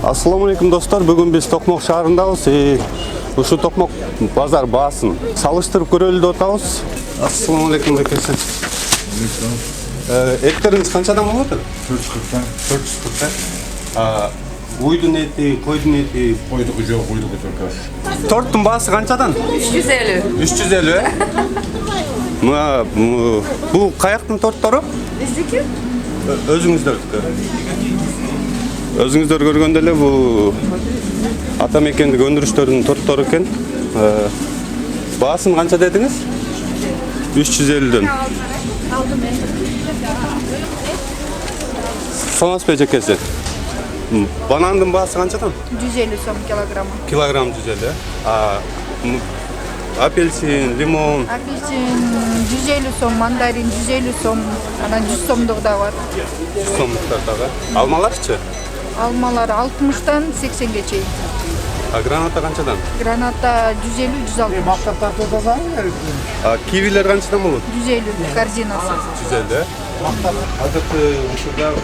Ассаламу алейкум достор, бүгүн биз Токмок шаарындабыз. Ушу Токмок базар баасын салыштырып көрөлү деп атабыз. Ассаламу алейкум бекеси. Эттериңиз канчадан болот? 440. Уйдун эти, койдун эти. Койдуку жок, уйдуку только. Торттун баасы канчадан? 350. 350. Бул каяктын торттору? Биздики? Өзүңүздөрдүкү. Өзүңүздөр көргөндө эле бул ата мекендик өндүрүштөрдүн торттору экен. Баасын канча дедиңиз? 350дөн. Саламатсызбы жекеси? Банандын баасы канчадан? 150 сом килограммы. Килограмм 150. Апельсин, лимон. Апельсин 150 сом, мандарин 150 сом, анан 100 сомдук да бар. 100 сомдуктар дагы. Алмаларчы? Алмалар 60-тан 80-ге чейин. Граната канчадан? Граната 150-160. Кивилер канчадан болот? 150 корзинасы. 150. Азыркы учурда бул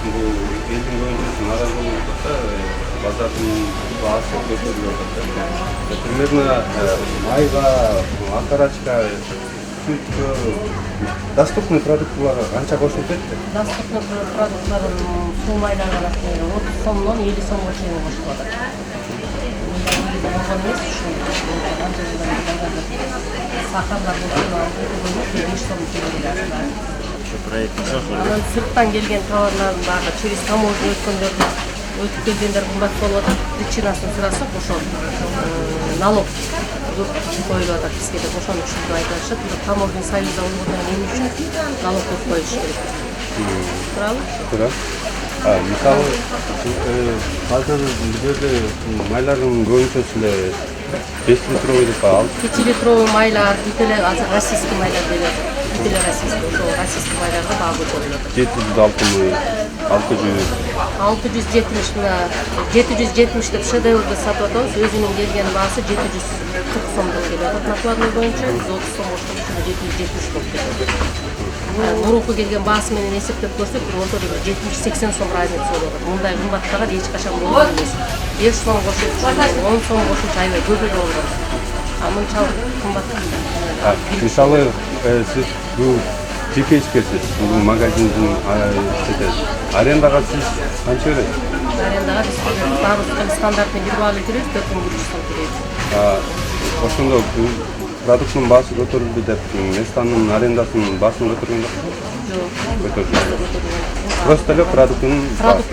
элдин көбүнчөсү нааразы болуп атат да, базардын баасы көтөрүлүп атат. Примерно майга, акарачка, сүткө, доступный продуктыларга канча кошулуп кетти? Доступный продуктларын суу майлар арасында 30 сомдон 50 сомго чейин кошулуп атат. Сахарлар болсо 5 сом келет. Анан сырттан келген товарлардын баары через таможня өтүп келгендер кымбат болуп атат. Причинасын сурасак ошо налог коюлуп атат бизге деп ошону үчүн айтып атышат. Таможня союзда болгондон кийин үчүн налог коюш керек. Туурабы? Туура. Мисалы, азыр бизде майлардын көбүнчөсү эле 5 литровый деп алып. 5 литровый майлар, бүтеле азыр российский майлар делет. Бүтеле российский, ошол российский майларга баа көтөрүлөт. 760 670 мына 770 деп шедеврды сатып атабыз. Өзүнүн келген баасы 740 сомдон келет. Накладной боюнча 130 сом коштук, 770 болуп кетет. Мурунку келген баасы менен эсептеп көрсөк, ортодо 70-80 сом разница болот. Мындай кымбаттага эч качан болгон эмес. 5 сом кошуп, 10 сом кошуп аябай көп эле болгон. Мынчалык кымбат. Мисалы, сиз бул жеке ишкерсиз, бул магазиндин арендага сиз канча бересиз? Арендага биз баарыбыз стандартный бир баалуу төлөйбүз, 4300 сом төлөйбүз. Ошондо продукттун баасы көтөрүлдү деп, местанын арендасынын баасын көтөргөн жокпу? Жок. Көтөрүлдү. Просто эле продукт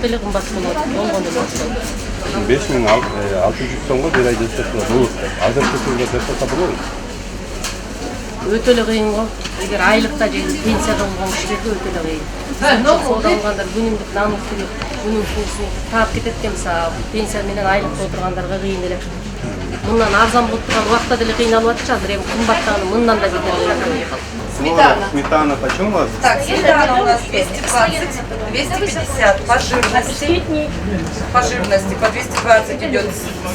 эле кымбат болот, болгон эле ошол. 5600 сомго бир айда эсептелет. Бул азыркы күндө жасаса болобу? Өтө эле кыйын го. Эгер айлыкта же пенсияда болгон кишилерге өтө эле кыйын. Соода алгандар күнүмдүк нан күнүн курсун таап кетет экен, пенсия менен айлыкта отургандарга кыйын эле. Мындан арзан болуп турган убакта деле кыйналып атышат, азыр эми кымбаттаганы мындан да бетер кыйналып. Сметана почем у вас? Так, сметана у нас 220, 250 по жирности. По жирности по 220 идет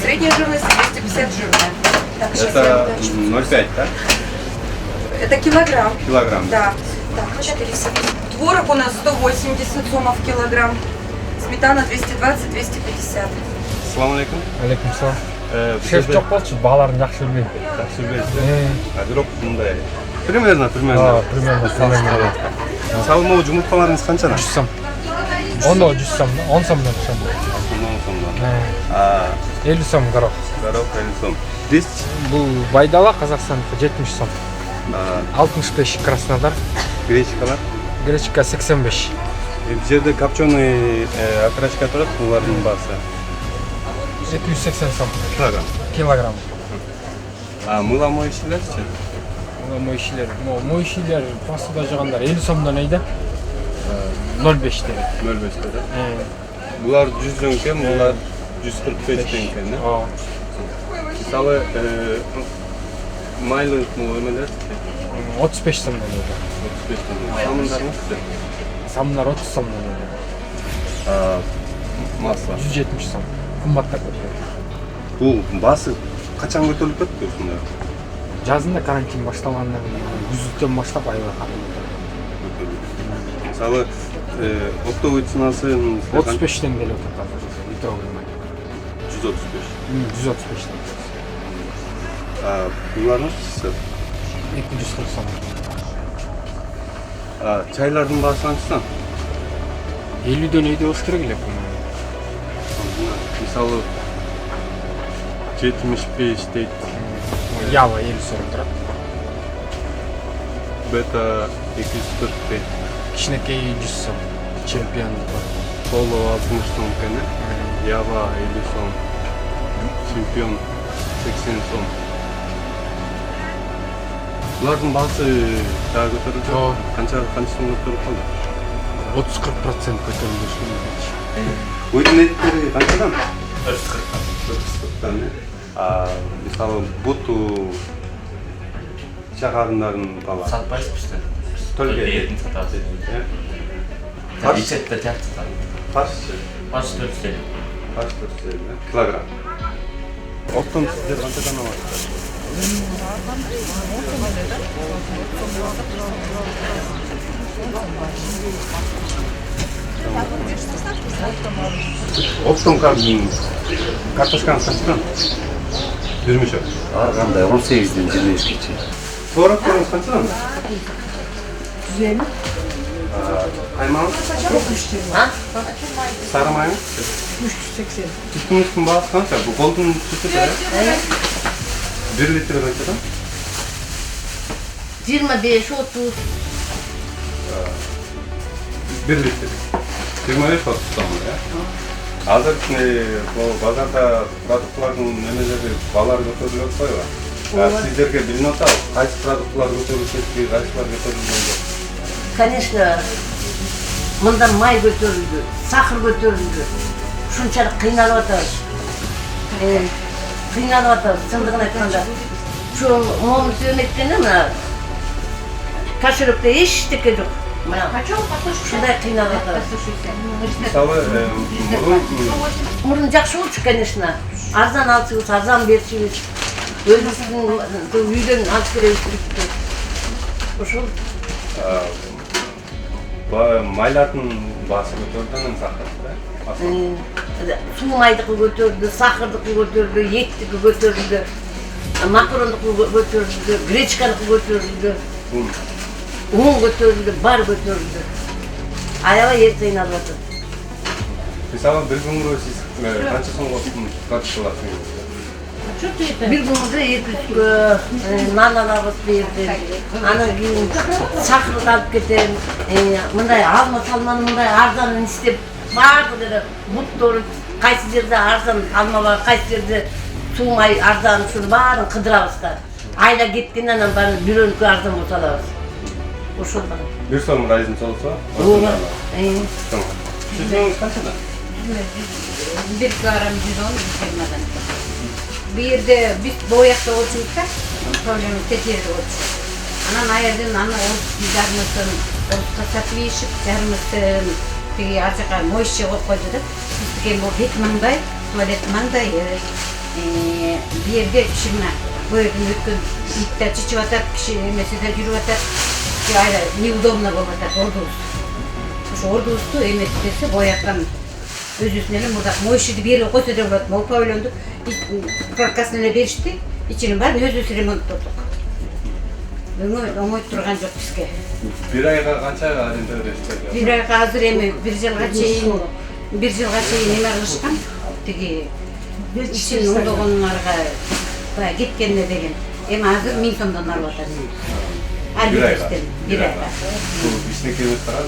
средняя жирность, 250 жирная. Так, это 0,5, да? Это килограмм. Килограмм. Да. Так, 400. Творог у нас 180 сомов килограмм. Сметана 220-250. Ассаламу алейкум. Алейкум салам. Шеф жок болчу, бааларын жакшы билбейм. Жакшы билбейсиз. Бирок мындай примерно. Примерно. Мисалы, могу жумурткаларыңыз канчадан? 100 сом. Ондо 100 сом, 10 сомдон түшөм. 10 сомдон. 50 сом горох. Горох 50 сом. Рис? Бул байдала Казакстандыкы 70 сом. 65 Краснодар. Гречкалар? Гречка 85. Бул жерде копченый окорочка турат, булардын баасы 280 сом. Килограмм. Килограмм. Мыло моющийлерчи? Моющийлер посуда жугандар 50 сомдон айда. 0,5 деп. 0,5 деп. Булар 100 экен, булар 145 экен, да? Мисалы, майлы эмелер 35 сомдон айда. 35 сомдон. Самындарыңызчы? Самындар 30 сомдон айда. Масло 170 сом. Кымбаттап кетет. Бул баасы качан көтөрүлүп кетти ушундай? Жазында карантин башталгандан кийин күздөн баштап аябай катуу. Мисалы, оптовый ценасын 35 теңге келип атат азыр. Литровый май. 135. 135 теңге. Bunlarınız 240 сом. Çaylardan bahsediyorsan 50ден үйде болуш керек эле. мысалы 75 дейт. Ява 50 сом турат. Бета 245. Кичинекей 100 сом. Чемпиондук бар. Polo 60 сом кene. Ява 50 сом. Чемпион 80 сом. Бұлардың басы daha көтерілді. Қанша сом көтеріліп қалды? 30-40% көтөрүлүш керек. Ойдың еттері қаншадан? 440-тан. Мысалы бұту шағарындарын бала. Satmayız bizde. Tölge. Yerini satarız. Kaç? İçette tek satar. Kaç? Baş 450. Kaç kilogram? Optum sizler қаншадан аласыздар? Оптом картошкаңыз қаншадан? 20 шо. Қандай 18-ден 25-ке чейин. Творогыңыз қаншадан? 150. Қаймаңыз? Сары майыңыз? 380. Түтіңіздің бағасы қанша? Бұл голдың түті де? 1 литр қаншадан? 25-30. 1 литр. 25-30 ya. Азыр базарда продуктлардың немелери балар көтөрүлөт койбу. Сиздерге билинип атабы? Кайсы продуктлар көтөрүлөт, кайсылар көтөрүлгөн жок? Конечно, мында май көтөрүлдү, сахар көтөрүлдү. Ушунчалык кыйналып атабыз. Кыйналып атабыз, чындыгын айтканда. Şu momuz yemekten ama kaşırıkta eşitlik yok. Şunday kıynalı atarız. Мысалы, Murun жақсы болчу, конечно. Арзан алсыңыз, арзан берсеңиз. Өзүңүздүн үйдөн алып беребиз. Ошол. майлардын баасы көтөрүлгөн сахар, да? Суу майдыкы көтөрүлдү, сахардыкы көтөрүлдү, еттики көтөрүлдү. Макарондукы көтөрүлдү, гречканыкы көтөрүлдү. Un götürüldü, bar götürüldü. Ayağa yer kıynalı atın. Мысалы, bir günde siz kaç songa katışılasınız? Bir günde 200 nan alabız verdim. Ana gün sakırı alıp getirdim. Mınday alma salmanı mınday arzanını istep vardı dedi. Mutlu kaysı yerde arzan alma var, kaysı yerde suğmay arzan şunu barın kıdırabızlar. Ayla gittiğinden bana bir önlükü arzan olsalabız. Ошол бара. Bir sorum razınız olsa? Ооба. Tamam. Sizin kaçada? 1 kilogram 110-120'dan. Bu yerde biz boyakta oluşmuşsak, problemi tekeride oluşmuş. Anan ayardan ana yarımısın, kasatı yiyişip, yarımısın, tegi arçaqa moyışça koyup koydu da. Biz degen bu bet mаңдай, tuvalet mаңдай, bir yerde pişirme. Bu yerden ötkün itler çiçip atar, kişi mesela yürüp atar. Ayda неудобно болуп атат ордубуз. Ошо ордубузду эметпесе бояккан өзүсүнө мурда моющуду берип койсо да болот. Могу павильонду прокасын эле беришти. Ичинин баарын өзүбүз ремонттодук. Оңой турган жок бизге. Bir ayga kançayga arenda бересиздер? Bir ayga азыр эми 1 жылга чейин неме кылышкан. Тиги ичин оңдогонуңарга баягы кеткенде деген. Эми азыр 1000 сомдон алып атат. Bir ayga. Bir ayga. Bu işnekemiz karar mı?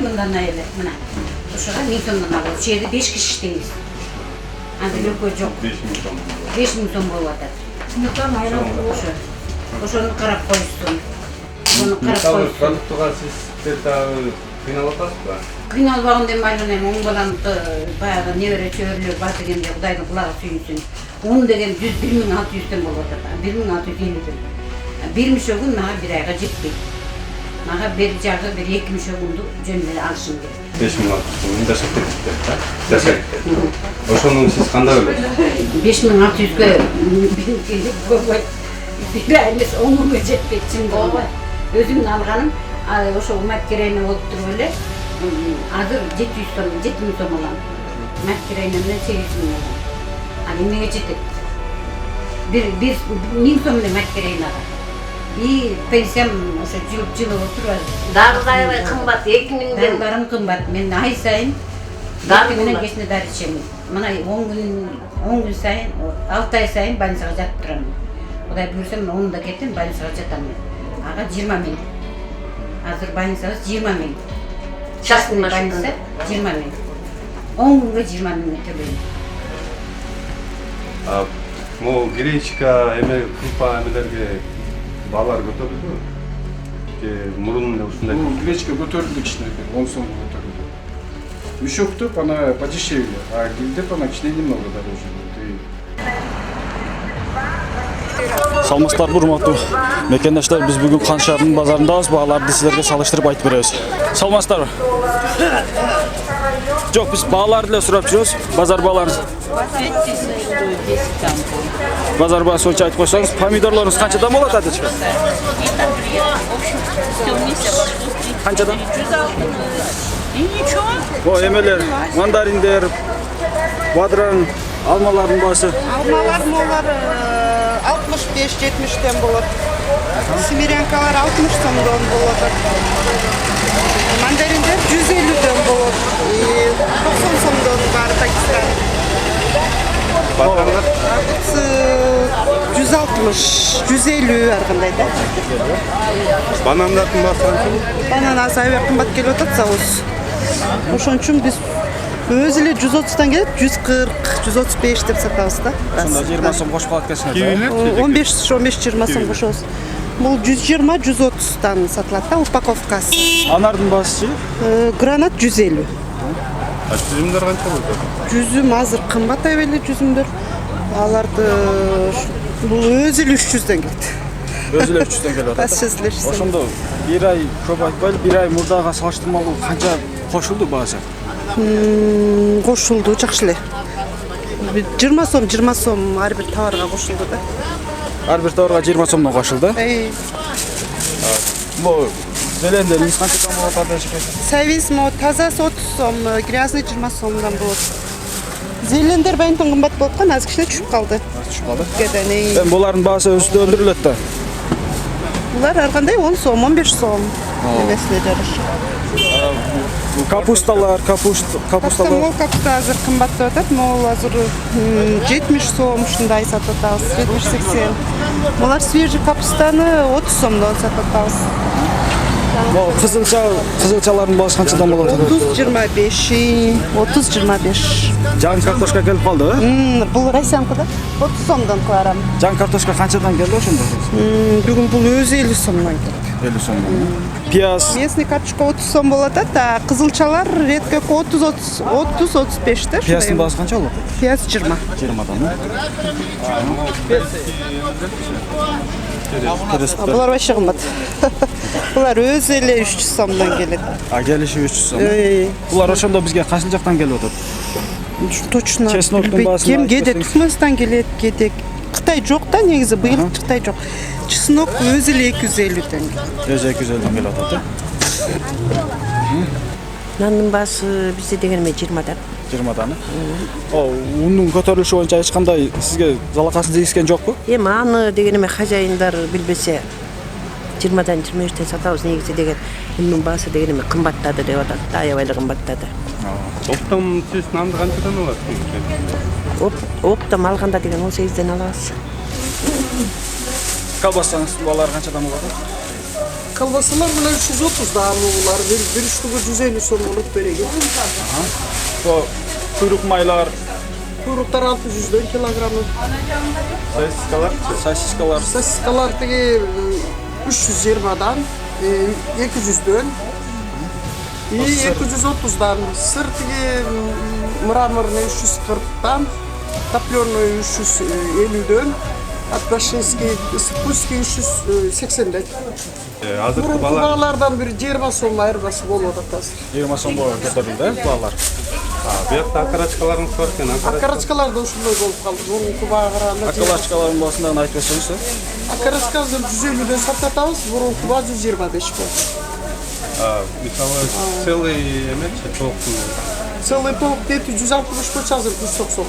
Мындан эле, мына. Ошого 1000 сомдон алып. Ошол жерде 5 киши иштейбиз. Анда өлкө жок. 5000 сом. 5000 сом болуп атат. Ошону карап коюштум. Ошону карап Мысалы, коюштум. продуктыға сиздер дагы кыйналып атасыз ба? Кыйналбаган деп айран эми оң баламды баягы небере чөбүрлөр бар дегенде Кудайдын кулагы сүйүнсүн. Un деген 1600'den болуп атат. 1650'den. Bir mişo gün mага bir ayga жетпейт. Мага bir жагы bir 2 mişo günду жөнүнө алышым керек. 5000 сом жашап кетиптир, да? Жашап кетти. Ошону сиз кандай ойлойсуз? 5600'гө көбөйт. Bir ay эмес 10 күнгө жетпейт чындыгында. Өзүмдүн алганым ошо умат кереме болуп туруп эле азыр 700 сом, 7000 сом алам. Мәткерейне менен 8 миң. Ал эмнеге жетет? Bir 1000 сом менен мәткерейне ага. И пенсиям ошо жылып отур. Дары кымбат 2000ден. Дарыларым кымбат. Мен ай сайын дары менен кечне дары ичемин. Мына 10 күн сайын, 6 ай сайын больницага жатып турам. Кудай буйрса мен 10-да кеттим, больницага жатам. Ага 20 миң. Азыр больницабыз 20 миң. Частный больница 20 миң. 10 күнгө 20 миң төлөйм. Могу гречка, эме крупа эмелерге баалар көтөрүлдү. Мурун эле ушундай. Гречка көтөрүлдү кичине, 10 сом көтөрүлдү. Мешоктуп ана подешевле, а гильдеп ана кичине немного дороже. Саламатсыздарбы, урматтуу мекендаштар, биз бүгүн Кан шаарынын базарындабыз, бааларды силерге салыштырып айтып беребиз. Саламатсыздарбы? Жок, биз бааларды эле сурап жүрөбүз, базар бааларын. Базар баасы боюнча айтып койсоңуз, помидорлорубуз канчадан болот атачка? Канчадан? О, эмелер, мандариндер, бадыран, алмалардын баасы. Алмалар 65-70'den болот. Симирянкалар 60 сомдон болот. Мандариндер 150'den болот. 90 сомдон бар Пакистан. Бадырандар 160, 150 ар кандай да. Банандардын баасы канча? Банан аз аябай кымбат келип атат завоз. Ошон үчүн биз өзү эле 130'dan келет, 140, 135 деп сатабыз да. Сонда 20 сом кошуп калат экенсиңер. 15-20 сом кошобуз. Бул 120-130'dan сатылат да упаковкасы. Анардын баасы? Гранат 150. Жүзүмдөр канча болот? Жүзүм азыр кымбат аябай эле жүзүмдөр. Аларды бул өзү эле 300'den келет. Өзү эле 300'den келип атат. Ошондо бир ай көп айтпайлы, бир ай мурдага салыштырмалуу канча кошулду баасы? Кошулду, жакшы эле. 20 сом ар бир товарга кошулду да. Ар бир товарга 20 сомдон кошулду. Бул зелендерибиз канчадан болот атачка? Сервис тазасы 30 сом, грязный 20 сомдон болот. Зелендер байынтон кымбат болуп калган, аз кичине түшүп калды. Түшүп калды. Кеден. Булардын баасы өзүндө өндүрүлөт да. Булар ар кандай 10 сом, 15 сом. Эмесине жараша. Капусталар. Мол капуста азыр кымбаттап атат. Мол азыр 70 сом ушундай сатып атабыз, 70-80. Булар свежий капустаны 30 сомдон сатып атабыз. Могу кызылчалардын баасы канчадан болот? 30-25. Жан картошка келип калдыбы? Бул Россиянка да 30 сомдон кыларам. Жан картошка канчадан келди ошондо? Бүгүн бул өзү 50 сомдон келди. 50 сомдон. Пияз. Местный картошка 30 сом болот а кызылчалар редко 30-35 да. Пияздын баасы канча болот? Пияз 20. 20'dan. Булар вообще кымбат. Булар өзү эле 300 сомдон келет. А келиши 300 сом. Булар ошондо бизге кайсы жактан келип атат? Точно. Чесноктун баасы. Кем кеде Туркманстан келет, кеде Кытай жок да негизи, быйыл Кытай жок. Чеснок өзү эле 250'den. Өзү 250'den келип атат. Нандын баасы бизде дегенме 20'дан. 20'dan. Ундун көтөрүлүшү боюнча эч кандай сизге залакасын тийгизген жокпу? Эми аны дегенме хажайындар билбесе 20'дан 23'тен сатабыз негизи деген ундун баасы дегенме кымбаттады деп атат. Аябай эле кымбаттады. Оптом сиз нанды канчадан аласыз? Оптом алганда деген 18'ден алабыз. Колбасаңыз булар канчадан болот? Колбасалар мына 330 да, булар бир штука 150 сом болот береги. Куйрук майлар. Куйруктар 600'den килограммы. Сосискалар тиги 320'dan, 200'den. И 230'dan. Сыр тиги мраморный 340'dan, топлёный 350'den. Атбашинский, Сыпульский 380'den. Азыркы балалардан бир 20 сом айырбасы болуп атат. 20 сом көтөрүлдү, балалар. Буякта акарачкаларыңыз бар экен. Акарачкалар да ушундай болуп калды. Мурунку багыраны. Акарачкалардын баасынан айтып берсеңиз. Акарачканы 150'den сатып атабыз, мурунку баа 125 болду. Мисалы целый эмечи толуктун целый полк дети 160 болчу, азыр 190.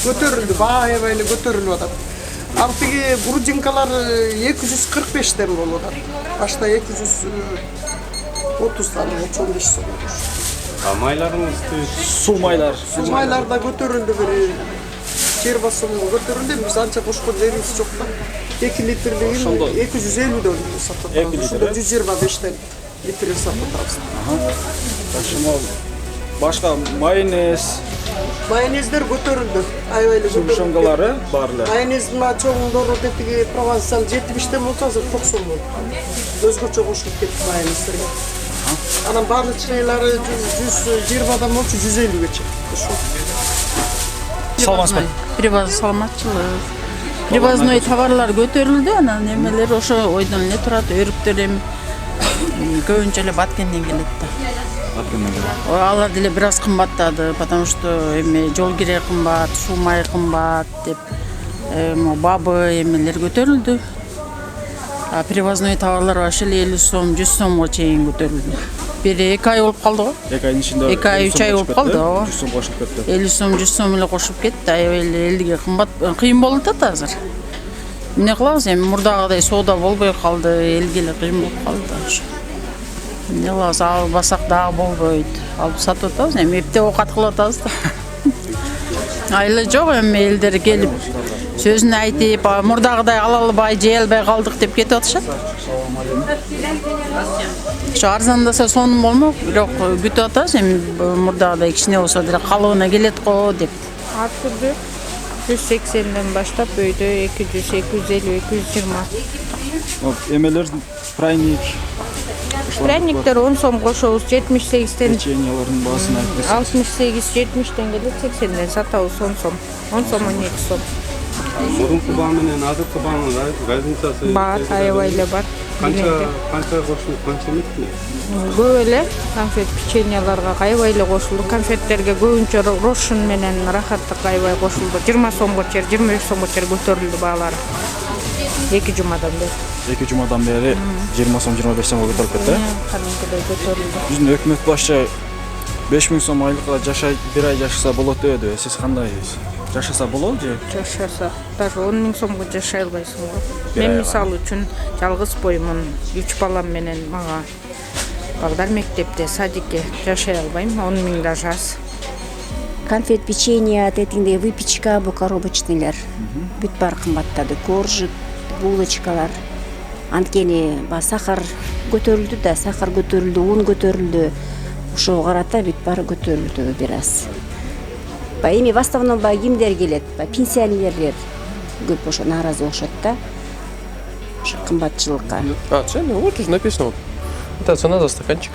Көтөрүлдү, аябай көтөрүлүп атат. Ал тиги грудинкалар 245 болуп атат. Башта 230 15 сом. Майларыңызды Сумайлар. Сумайлар да көтөрүлдү, бир 20 сом көтөрүлдү. Биз анча кошкон жерибиз жок да. 2 литрдигин 250дөн сатып атабыз. Ошондо 125 литр сатып атабыз. Такшымал башка майонез, Майонездер көтөрүлдү. Аябай көтөрүлдү. шомгалары бар эле. Майонез мына чоңдору тетиги провансал 70 болсо, азыр 90 болду. Өзгөчө кошулуп кетти майонездерге. Анан барлычылары 120 болчу 150гече. Ошо. Саламатсызбы? Саламатчылык. Привозной товарлар көтөрүлдү, анан эмелер ошо ойдон эле турат, өрүктөр эми көбүнчө эле Баткенден келет да. Алар деле бир аз кымбаттады, потому что эми жол кире кымбат, суу май кымбат деп бабы эмелер көтөрүлдү. А привозной товарлар ошо эле 50 сом, 100 сомго чейин көтөрүлдү. Бери 2 ай болуп калды го. 2 айдын ичинде 2 ай 3 ай болуп калды. 100 сом кошуп кетти. 50 сом, 100 сом эле кошуп кетти. Аябай эле элге кымбат, кыйын болуп атат азыр. Эмне кылабыз эми мурдагыдай соода болбой калды, элге эле кыйын болуп калды ошо. Эмне кылабыз, албасак дагы болбойт. Алып сатып атабыз, эми эптеп оокат кылып атабыз да. Айла жок, эми элдер келип сөзүн айтып, мурдагыдай ала албай, жей албай калдык деп кетип атышат. Ошо арзандаса сонун болмок, бирок күтүп атабыз, эми мурдагыдай кичине болсо деле калыбына келет го деп. Ар түрдүү 180ден баштап өйдө 200, 250, 220. Эмелер прайник. Пряниктер 10 сом кошобуз, 78ден. Печеньелердин баасын айтыңыз. 68, 70ден келет, 80ден сатабыз 10 сом. 10 сом, 12 сом. мурунку баа менен азыркы баанын разницасы Бар, аябай эле бар. канча кошулуп, канча эмес? Көп эле конфет печеньяларга аябай эле кошулду. Конфеттерге көбүнчө рошин менен рахаттык аябай кошулду. 20 сомго чейин, 25 сомго чейин көтөрүлдү баалары. 2 жумадан бери. 2 жумадан бери 20 сом, 25 сомго көтөрүп кетти. Кадимкидей көтөрүлдү. Биздин өкмөт башчы 5000 сом айлыкка жашай, бир ай жашаса болот деді. Сиз кандай? Жашаса болот же? Жашаса. Даже 10 000 сомго жашай албайсың го. Мен мисалы үчүн жалгыз боймун. 3 балам менен мага балдар мектепте, садикке жашай албайм. 10 000 даже аз. Конфет, печенье, тетиңдей выпечка, бу коробочныйлар. Бүт бар кымбаттады. Коржик, булочкалар. Анткени сахар көтөрүлдү да, сахар көтөрүлдү, ун көтөрүлдү. Ошого карата бүт бары көтөрүлдү бир аз. Эми в основном кимдер келет? Пенсионерлер көп ошо нааразы болушат да. Ошо кымбатчылыкка. Цены вот уже написано. Вот. Это цена за стаканчик.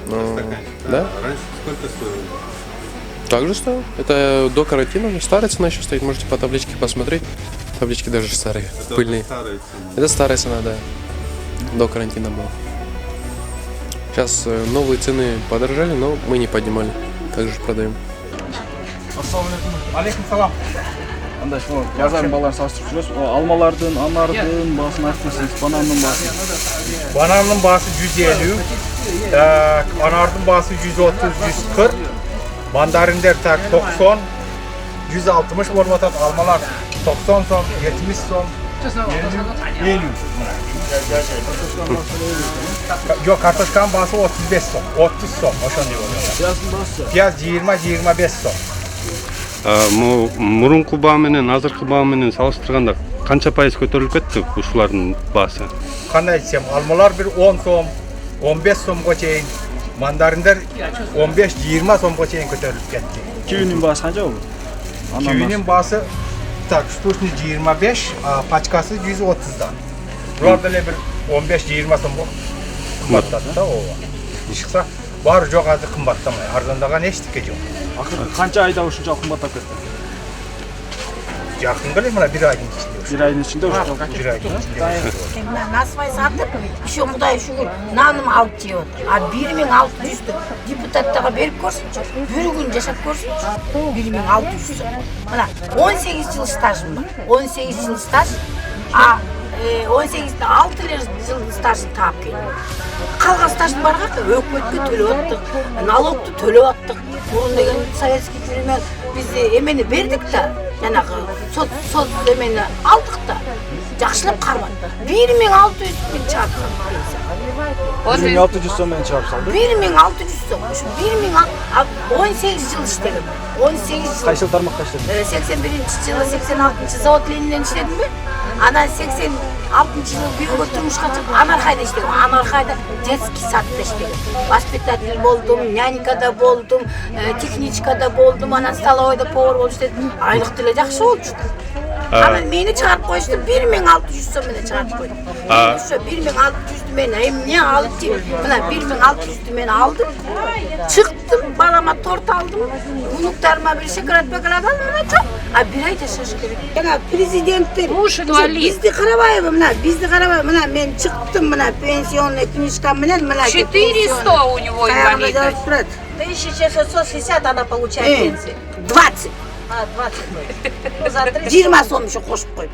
Да? Раньше сколько стоило? Так же стоил. Это до карантина. Старая цена еще стоит. Можете по табличке посмотреть. Таблички даже старые, Это пыльные. старая цена. Это старая цена, да. До карантина была. Сейчас новые цены подорожали, но мы не поднимали. Также продаем. Алейкум салам. Андай ошо базар балдар салыштырып жүрөбүз. Алмалардын, анардын баасын айтсаңыз, банандын баасы. Bananın baası 150, anardın baası 130, 140, mandarinler tak 90, 160 olmadan almalar 90 son, 70 son, 50. Yok, kartoşkan baası 35 son, 30 son, o şan diyor. Piyaz 20-25 son. Мурунку баа менен азыркы баа менен салыштырганда канча пайыз көтөрүлүп кетти ушулардын баасы? Kanday desem, almalar bir 10 som, 15 somga çeyin, mandarinler 15-20 somga çeyin kötörülüp ketdi. Kivinin baası kança oldu? Kivinin baası tak штучный 25, a paçkası 130'dan. Bularda le bir 15-20 somga kımbatladı da o. Çıksa var çok azı kımbatlamay, arzandagan eşitike yok. Kança ayda uşunca kımbatlap ketdi? Yakın geliyor bana bir ayın içinde. Bir ayın içinde uşunca. Bir ayın içinde. Насвай сатып, еще Кудай шүгүр, наным алып жеп отыр. А 1600 депутаттарға беріп көрсінші. Bir күн жашап көрсінші. 1600. Мына 18 жыл стажым бар. 18 жыл стаж. А 18'de 6 жыл стажын таап келдім. Қалған стажын барғанда өкіметке төлеп аттық, налогты төлеп аттық. Бұрын деген советский времен біз емені бердік та, жаңағы сот емені алдық та, жақшылап қармады. 1600 мен шығарып пенсия. 1600 соммен шығарып салды. 1600 сом. 18 жыл іштегім. 18 жыл. Қай жыл тармаққа іштедің? 81 жылы 86 завод Лениннен іштедім бе? Ана 86 жылы бүйінгі тұрмышқа шығып, Анархайда іштегім. Анархайда детский садта іштегім. Воспитатель болдым, нянькада болдым, техничкада болдым, ана столовойда повар болып іштедім. Айлық тілі жақсы болды. Ана мені шығарып қойышты 1600 сом менен шығарып қойды. 1600-ді мен эмне алып дейм. Мына 1600-ді мен алдым. Шықтым, балама торт алдым. Унуктарыма бір шоколад алдым, мына жоқ. Bir ayda şaşırdım. Yani prezidenttер bizdi қарабайбы, мына мен çıktım, мына пенсионный книжка менен, мына 400 у него инвалидность. 1660 она получает пенсию. 20. 20. 20 сом еще қосып қойып.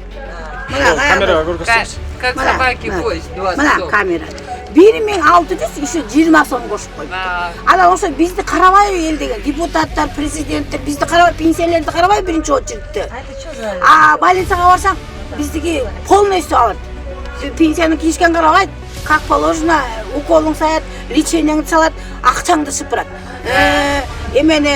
Камераға көргізсеңіз. Как собаки кость, 20 сом. Мына камера. 1600 еще 20 сом қосып қойып. Ана осы бізді қарабай ел деген депутаттар, президенттер бізді қарабай, пенсиялерді қарабай бірінші очередте. Больницаға барсаң біздіге полностью алады. Пенсияны кешкен қарабай, как положено, уколың саят, лечениеңді салат, ақшаңды шыпырады. Емені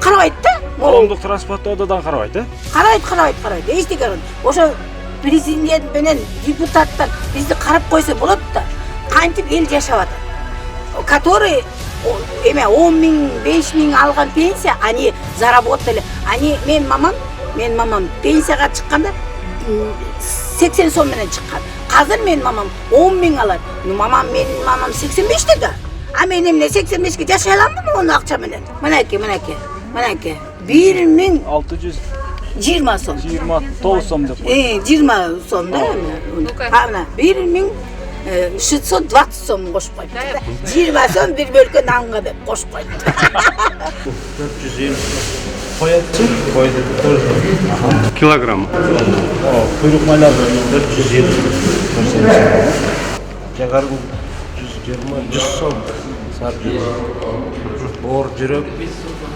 қарабайды да? Қоғамдық транспорттаудан қарабайды? Қарабайды. Ештеген. Ошо президент менен депутаттар бізді қарап қойса болады да. Қантип ел жашавады. Который 10 000, 5 000 алған пенсия, они заработали. Они мен мамам пенсияға шыққанда 80 сом менен шыққан. Қазір мен мамам 10 000 алады. Мен мамам 85-те да. А мен емне 85-ке жашай аламын оны ақша менен. Мінеке. 1620 сом. 29 сом деп. 20 сом да. Ана 1620 сом қосып қойды. 20 сом бір бөлке нанға деп қосып қойды. 450 қоятын, қойды тоже. Килограмм. Құйрық майлар 450. Жаңғар 120 сом. Сарпи. Бор жүрек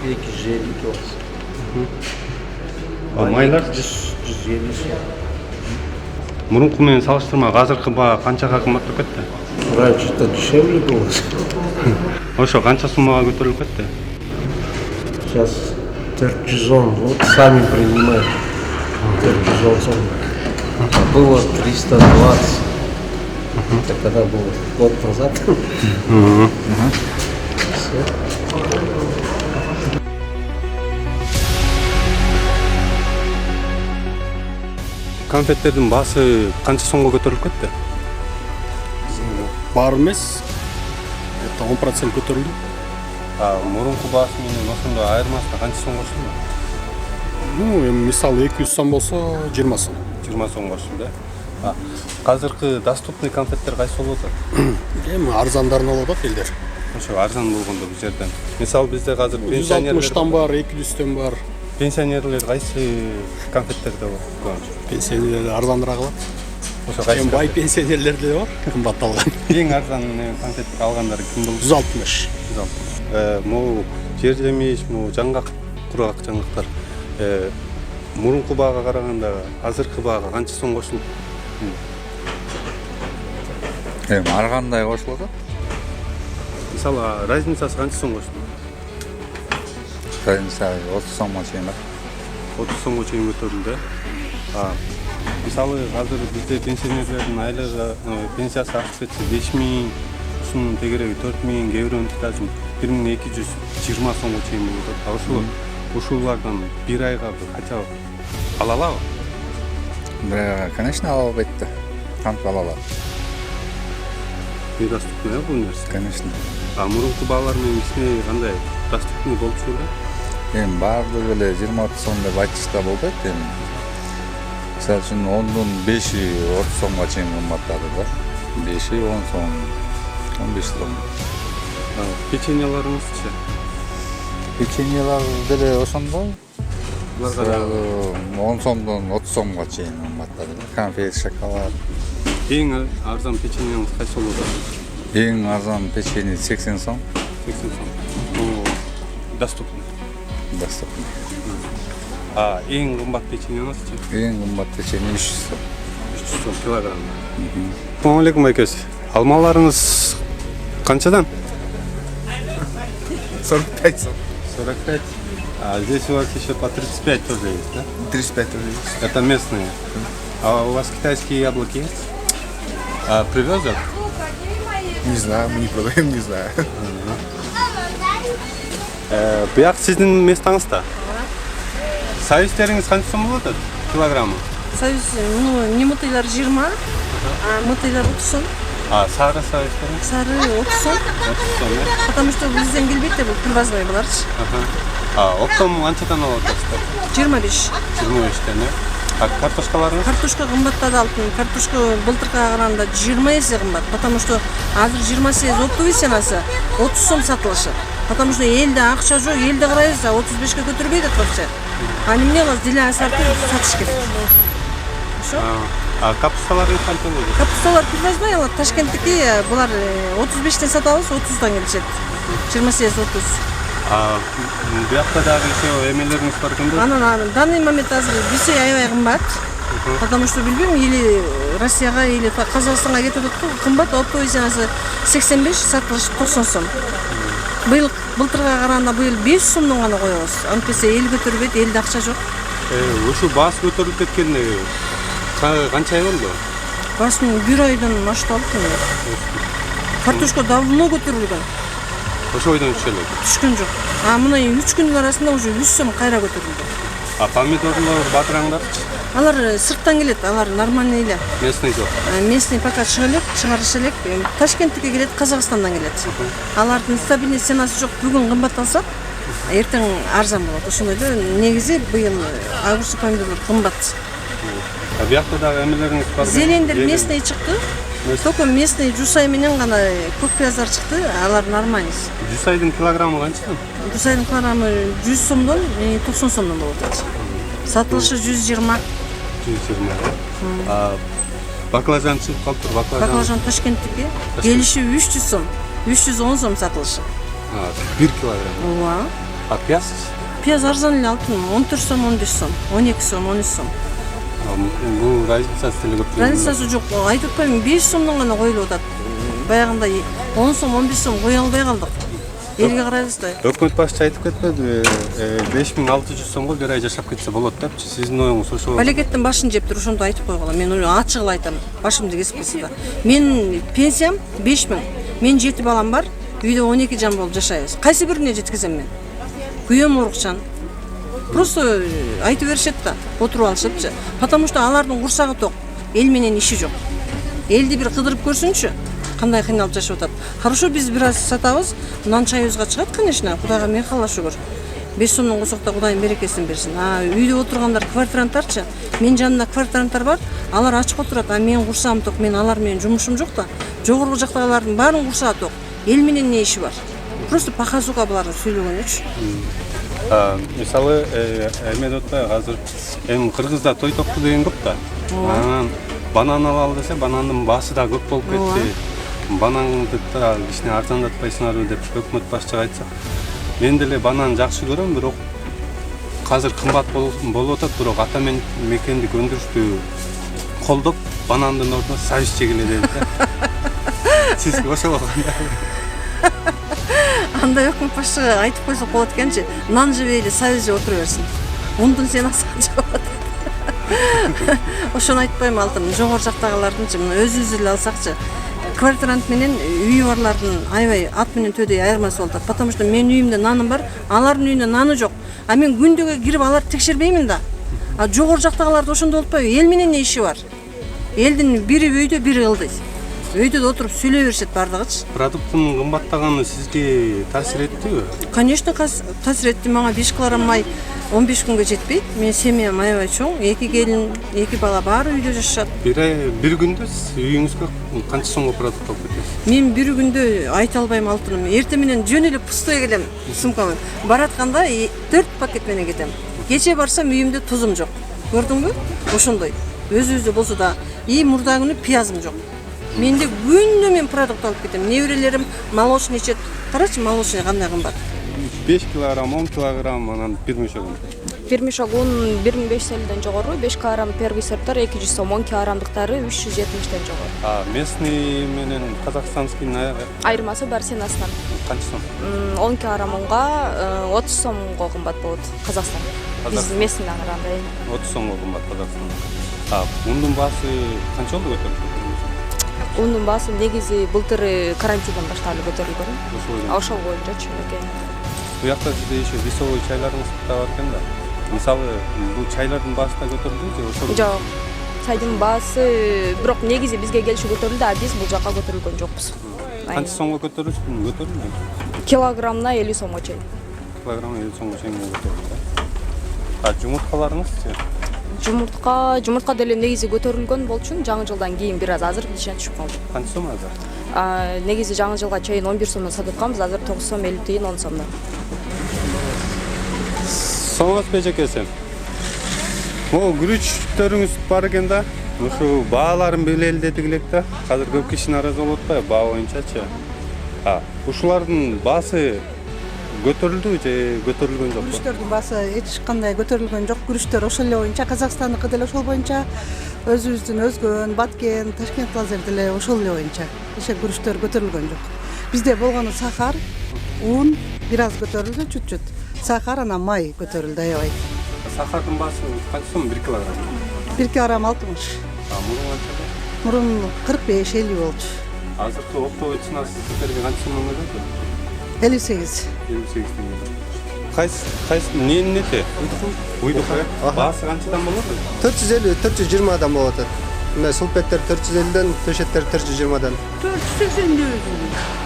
250 килос. Майлар 150 сом. Мурунку менен салыштырма азыркы баа канчага кымбаттап кетти? Раньше-то дешевле было. Ошо канча суммага көтөрүлүп кетти? Сейчас 410, вот сами принимают. 410 сом. Было 320. Это когда было год назад. Конфеттердин баасы канча сомго көтөрүлүп кетти? Бар эмес. 10% көтөрүлдү. Мурунку баасы менен ошондо айырмасында канча сом кошулду? Эми мисалы 200 сом болсо 20 сом. 20 сом кошулду, да? Азыркы доступный конфеттер кайсы болуп атат? Эми арзандарын алып атат элдер. Ошо арзан болгондо бул жерден. Мисалы бизде азыр 160-тан бар, 200-төн бар. Пенсионерлер кайсы конфеттерде бар? Пенсионерлер арзаныраак алат. Ошо кайсы? Бай пенсионерлер де бар, кымбатталган. Эң арзан конфет алгандар ким болду? 160. Могу жер жемиш, могу жаңгак, курак жаңгактар. Мурунку баага караганда азыркы баага канча сом кошулду? Ар кандай кошулат? Мисалы разницасы канча сом кошулду? Разница 30 сомго чейин бар. 30 сомго чейин көтөрүлдү. Мисалы азыр бизде пенсионерлердин айлыгы пенсиясы артып кетсе 5000, ушунун тегереги 4000, кээ бирөөнүн даже 1220 сомго чейин болуп атат. Ушулардан бир айга хотя бы ала алабы? Конечно, ала албайт да. Кантип ала алат? Недоступный бул нерсе? Конечно. Мурунку баалар менен кичине кандай доступный болуп жүрдү? Эми баардыгы эле 20 сом деп айтышта болбойт эми. Мисалы үчүн 10дун 5-и 30 сомго чейин кымбаттады да. 5-и 10 сом, 15 сом. Печеньяларыңызчы? Печеньялар деле ошондой. 10 сомдон 30 сомго чейин кымбаттады да. конфет, шоколад. Ең арзан печеньеңіз қайсы болуда? Ең арзан печенье 80 сом. 80 сом. Бұл доступный. Доступный. Ең қымбат печеньеңіз? Ең қымбат печенье 300 сом. 300 сом килограмм. Ассалаумағалейкум байкеш. Алмаларыңыз қаншадан? 45 сом. 45. А здесь у вас еще по 35 тоже есть, да? 35 тоже есть. Это местные. А у вас китайские яблоки есть? Привезят? Не знаю, мы не продаем, не знаю. Бұяқ сіздің местаңызда? Союзтеріңіз қанша сом болады килограммы? Союз, немытыйлар 20, а мытыйлар 30 сом. Сары союзтеріңіз? Сары 30 сом. 30 сом, да? Потому что бізден келбейді бұл привозной бұларчы. Оптом қаншадан алып жатсыздар? 25. 25-тен, да? Картошкаларыңыз? Картошка қымбаттады алтын. Картошка былтырға қарағанда 20 есе қымбат. Потому что азыр 28 оптовый ценасы 30 сом сатылышы. Потому что елде ақша жоқ, елде қарайыз, 35-ке көтірбейді вообще. А немене қыз деля сатып сатыш керек. Капусталарыңыз қанша болады? Капусталар привозной алады. Ташкенттікі бұлар 35-тен сатабыз, 30-дан келішеді. 28-30. Бұяқта дағы еще емелеріңіз бар кім болды? В данный момент азыр бесе аябай қымбат. Потому что билбейм, или Россияға, или Қазақстанға кетіп отыр. Қымбат оптовый ценасы 85, сатылыш 90 сом. Былтырға қарағанда быйыл 5 сомнан ғана қоябыз. Антпесе ел көтөрбөйт, елде ақша жоқ. Ушу баас көтөрүлүп кеткен канча ай болду? Басын 1 айдан ашты алды. Картошка давно көтөрүлгөн. Ошо ойдон түшөлөт. Түшкөн жок. Мына 3 күндүн арасында уже 100 сом кайра көтөрүлдү. Помидорлор батыраңдарчы? Алар сырттан келет, алар нормальный эле. Местный жок. Местный пока чыгарыш элек. Ташкенттике келет, Казакстандан келет. Алардын стабильный ценасы жок. Бүгүн кымбат алсак, эртең арзан болот. Ошондой эле негизи быйыл огурцы, помидорлор кымбат. Буякта дагы эмелериңиз бар? Зелендер местный чыкты. Только местный жусай менен гана көк пияздар чыкты, алар нормальный. Жусайдын килограммы канча? Жусайдын килограммы 100 сомдон 90 сомдон болот. Сатылышы 120. 120. Баклажан чыгып калыптыр, баклажан Ташкенттики. Келиши 300 сом, 310 сом сатылышы. 1 килограмм. Ооба. Пияз? Пияз арзан эле алтын, 14 сом, 15 сом, 12 сом, 13 сом. Бул разницасы деле көп. Разницасы жок. Айтып атпайм, 5 сомдон гана коюлуп атат. Баягында 10 сом, 15 сом кое албай калдык. Элге карайбыз да. Өкмөт башчы айтып кетпеди, 5600 сомго бир ай жашап кетсе болот депчи. Сиздин оюңуз ошо? Пакеттин башын жептир, ошондо айтып койгула. Мен ачык эле айтам. Башымды кесип кетсе да. Мен пенсиям 5000. Мен 7 балам бар. Үйдө 12 жан болуп жашайбыз. Кайсы бирине жеткизем мен? Күйөөм урукчан. Просто айтып беришет да, отуруп алышыпчы. Потому что алардын курсагы ток, эл менен иши жок. Элди бир кыдырып көрсүнчү, кандай кыйналып жашап атат. Хорошо, биз бир аз сатабыз, нан чайыбызга чыгат, конечно. Кудайга миң халла шүгүр. 5 сомдон косок да Кудайым берекесин берсин. Үйдө отургандар квартиранттарчы. Мен жанымда квартиранттар бар, алар ачык отурат, менин курсагым ток, мен алар менен жумушум жок да. Жогорку жактагылардын баарын курсагы ток. Эл менен не иши бар? Просто показуга буларды сүйлөгөнүчү. Мисалы, эмен отпай азыр Кыргызда той токту деген көп да. Анан банан алалы десе, банандын баасы да көп болуп кетти. Бананды да кичине арзандатпайсыңарбы деп өкмөт башчыга айтса. Мен деле банан жакшы көрөм, бирок азыр кымбат болуп атат, бирок ата мекендик өндүрүштү колдоп, банандын ордуна союз чегиле дейт да. Сиз ошого кандай? Андай өкмөт башчыга айтып койсок болот экенчи, нан жебейли, союз жеп отура берсин. Ундун ценасы канча болот? Ошону айтпайм алтын, жогору жактагылардынчы, өзүбүз эле алсакчы. Квартирант менен үйү барлардын аябай ат менен төдөй айырмасы болуп атат. Потому что менин үйүмдө наным бар, алардын үйүндө наны жок. Мен күндөгө кирип аларды текшербеймин да. Жогору жактагыларды ошондо болуппайбы? Эл менен не иши бар? Элдин бири үйдө, бири ылдый. Үйдө отуруп сүйлөй беришет бардыгычы. Продукттун кымбаттаганы сизге таасир эттиби? Конечно, таасир этти. Мага 5 килограмм май 15 күнгө жетпейт. Мен семьям аябай чоң, 2 келин, 2 бала баары үйдө жашашат. Бир күндө үйүңүзгө канча сомго продукт алып кетесиз? Мен бир күндө айта албайм алтыным. Эртең менен жөн эле пустой келем сумкамы. Баратканда 4 пакет менен кетем. Кече барсам үйүмдө тузум жок. Көрдүңбү? Ошондой. өзүбүздө болсо да мурда күнү пиязым жок. Менде күндө мен продукт алып кетем. Неберелерим молочный ичет. Карачы, молочный кандай кымбат. 5 килограмм, 10 килограмм анан бир мешок. Бир мешок un 1500 элден жогору, 5 килограмм первый сорттар 200 сом, 10 килограммдыктары 370ден жогору. А местный менен казакстанский Айырмасы бар ценасынан. Канча сом? 10 килограмм унга 30 сомго кымбат болот Казакстан. Биз местныйдан караганда 30 сомго кымбат Казакстан. Ундун баасы канча болду көтөрүлгөн? Ундун баасы негизи былтыр карантинден баштап көтөрүлгөн. Ошол боюнча чөнөкөй. Bu yakta sizde еще весовой чайларыңыз да бар экен да. Мисалы, бул чайлардын баасы да көтөрүлдү же ошол? Жок. Чайдын баасы бирок негизи бизге келиши көтөрүлдү, а биз бул жака көтөрүлгөн жокпуз. Канча сомго көтөрүлдү? Килограммына 50 сомго чейин. Килограмм 50 сомго чейин көтөрүлдү. Жумурткаларыңыз-чы? Жумуртка деле негизи көтөрүлгөн болчу, жаңы жылдан кийин бир аз азыр кичине түшүп калды. Канча сом азыр? Негизи жаңы жылга чейин 11 сомдон сатып атканбыз, азыр 9 сом 50 тиын 10 сомдон. Соңуз бежекесин. Могу күрүчтөрүңүз бар экен да. Ушу бааларын белгиледик элек да. Азыр көп киши наразы болуп атпайбы баа боюнчачы? Ушулардын баасы көтөрүлдү же көтөрүлгөн жокпу? Күрүчтөрдүн баасы эч кандай көтөрүлгөн жок. Күрүчтөр ошол эле боюнча, Казакстандыкы деле ошол боюнча, өзүбүздүн Өзгөн, Баткен, Ташкент базар деле ошол эле боюнча. Эч күрүчтөр көтөрүлгөн жок. Бизде болгону сахар, un бир аз көтөрүлдү, чуть-чуть. Сахар анан май көтөрүлдү аябай. Сахардын баасы канча сом 1 килограмм? 1 килограмм 60. Мурун канча? Мурун 45-50 болчу. Азыркы оптовый ценасы сиздерге канча сомдон келет? 58. 58 теңге. Кайсы эмненин эти? Уйдук. Баасы канчадан болот? 450, 420 болот. Мына сулпеттер 450ден, төшеттер 420дан. 480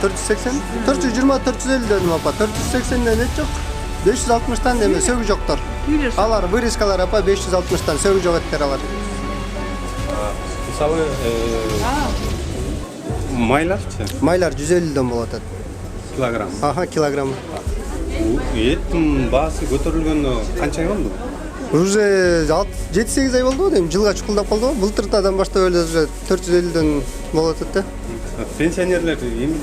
480? 420, 450ден апа. 480ден эч жок. 560тан эме сөгү жоктор. Алар вырезкалар апа 560тан сөгү жок эттер алар. Мисалы, майларчы? Майлар 150ден болот. Килограмм. Килограмм. Еттин баасы көтөрүлгөнү канча ай болду? Уже 7-8 ай болду дейм, жылга чукулдап калды. Былтыртадан баштап эле уже 450ден болот да. Пенсионерлер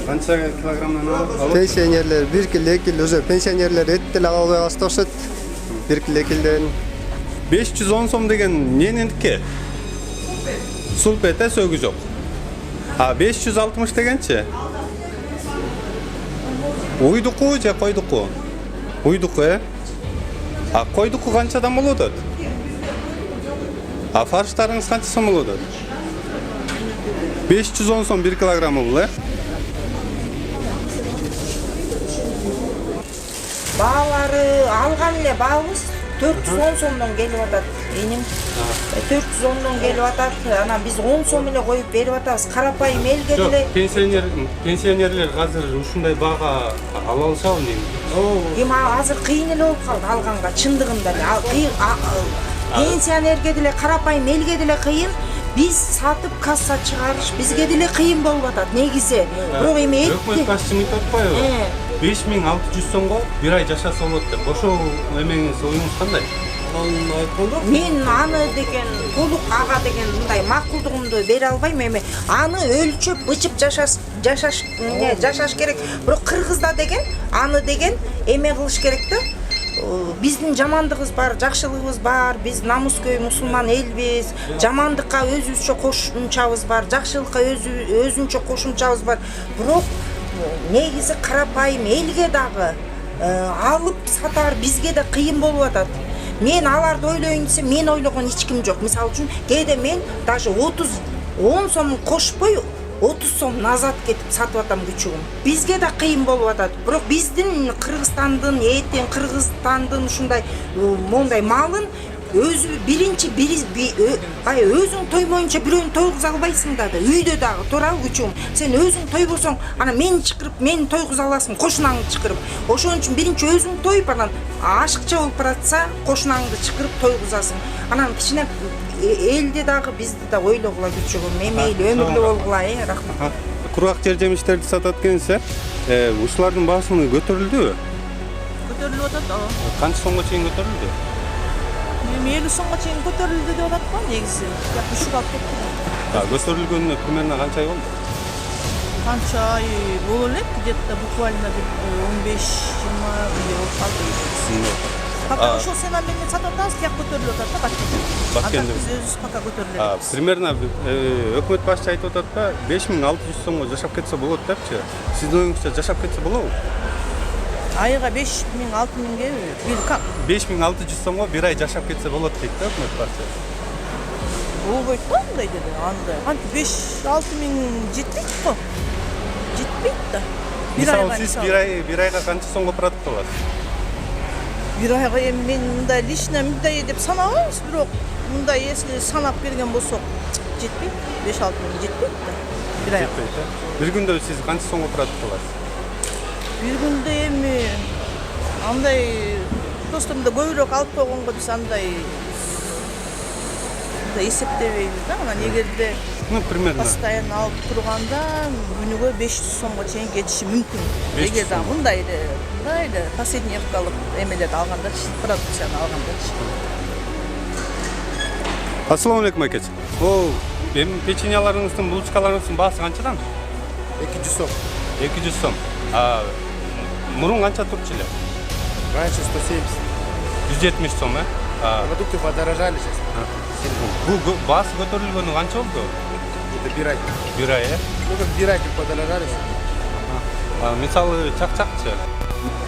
канча килограммдан алат? Пенсионерлер 1 кил, 2 кил, уже пенсионерлер эт деле ала албай калышты окшойт. 1 кил, 2 килден 510 сом деген эмненики? Сулпет сөгү жок. 560 дегенчи? Уйдуку же койдуку? Уйдуку, койдуку канчадан болот? Фарштарыңыз канча сом болот? 510 сом 1 килограммы бул, Баалары алган эле баабыз 410 сомдон келип атат. Эним 410дон келип атат. Анан биз 10 сом эле коюп берип атабыз. Карапайым элге деле. Пенсионерлер азыр ушундай баага ала алышабы дейм? Эми азыр кыйын эле болуп калды алганга, чындыгында эле. Пенсионерге деле, карапайым элге деле кыйын. Биз сатып касса чыгарыш бизге деле кыйын болуп атат негизи. Бирок эми өкмөт башчымын топпайбы? 5600 сомго бир ай жашаса болот деп. Ошол эмеңиз оюңуз кандай? Мен аны деген толук ага деген мындай макулдугумду бере албайм. Эми аны өлчөп, бычып жашаш керек. Бирок кыргызда деген аны деген эме кылыш керек да. Биздин жамандыгыбыз бар, жакшылыгыбыз бар, биз намыскөй мусулман элбиз, жамандыкка өзүбүзчө кошумчабыз бар, жакшылыкка өзүнчө кошумчабыз бар. Бирок негизи карапайым элге дагы алып сатар бизге да кыйын болуп атат. Мен аларды ойлойм десем, мен ойлогон эч ким жок. Мисалы үчүн, кээде мен даже 10 сом кошпой 30 сом назад кетип сатып атам күчүгүм. Бизге да кыйын болуп атат. Бирок биздин Кыргызстандын, этин Кыргызстандын ушундай мондай малын өзү биринчи өзүң тоймоюнча бирөөнү тойгуза албайсың да. Үйдө дагы туурабы күчүгүм. Сен өзүң тойбосоң, ана мен чакырып, мен тойгуза аласың, кошунаңды чакырып. Ошон үчүн биринчи өзүң тоюп, анан ашыкча болуп баратса, кошунаңды чакырып тойгузасың. Анан кичине элди дагы бизди да ойлогула күчүгүм. Мейли өмүрлүү болгула, рахмат. Кургак жер жемиштерди сатат экенсиз, ушулардын баасыны көтөрүлдүбү? Көтөрүлүп атат, Канча сомго чейин көтөрүлдү? Эми 50 сомго чейин көтөрүлдү деп атат го негизи. Бирок үшүк алып кетти. Көтөрүлгөнүнө примерно канча ай болду? Канча ай боло элек, где-то буквально 15-20 күндө болуп калды. Пока ошол сенам менен сатып атабыз, тияк көтөрүлүп атат да Баткенде. Биз өзүбүз пока көтөрүлүп атабыз. Примерно өкмөт башчы айтып атат да 5600 сомго жашап кетсе болот депчи. Сиздин оюңузча жашап кетсе болобу? Айга 5000-6000ге бир 5600 сомго бир ай жашап кетсе болот дейт да өкмөт башчы. Болбойт да андай деди. Андай. Кантип 5-6000 жетпейт го. Жетпейт да. Мисалы сиз бир айга канча сомго продукт аласыз? Бир айга эми мен мындай лично мындай деп санабайбыз, бирок мындай если санап берген болсок жетпейт. 5-6 миң жетпейт да. Бир айга. Жетпейт да. Бир күндө сиз канча сомго продукт аласыз? Бир күндө эми андай просто мындай көбүрөөк алып койгонго биз андай эсептебейбиз да. Анан эгерде примерно постоянно алып турганда күнүгө 500 сомго чейин кетиши мүмкүн. Эгерде мындай эле последневкалык эмелерди алгандачы, продукцияны алгандачы. Ассаламу алейкум акеч. Эми печеньяларыңыздын, булочкаларыңыздын баасы канчадан? 200 сом. 200 сом. Мурун канча турчу эле? Раньше 170. 170 сом, Продукты подорожали сейчас. Бул баасы көтөрүлгөнү канча болду? Это бир ай. Бир ай, Ну как бир ай подорожали. Мисалы чакчакчы?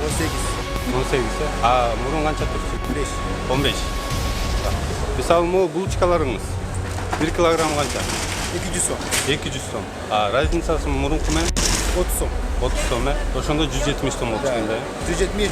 18. 18, мурун канча турчу? 5. 15. Мисалы могу булочкаларыңыз 1 килограмм канча? 200 сом. 200 сом. Разницасы мурунку менен 30 сом. 30 сом, ошондо 170 сом болуп чыккан да. 170.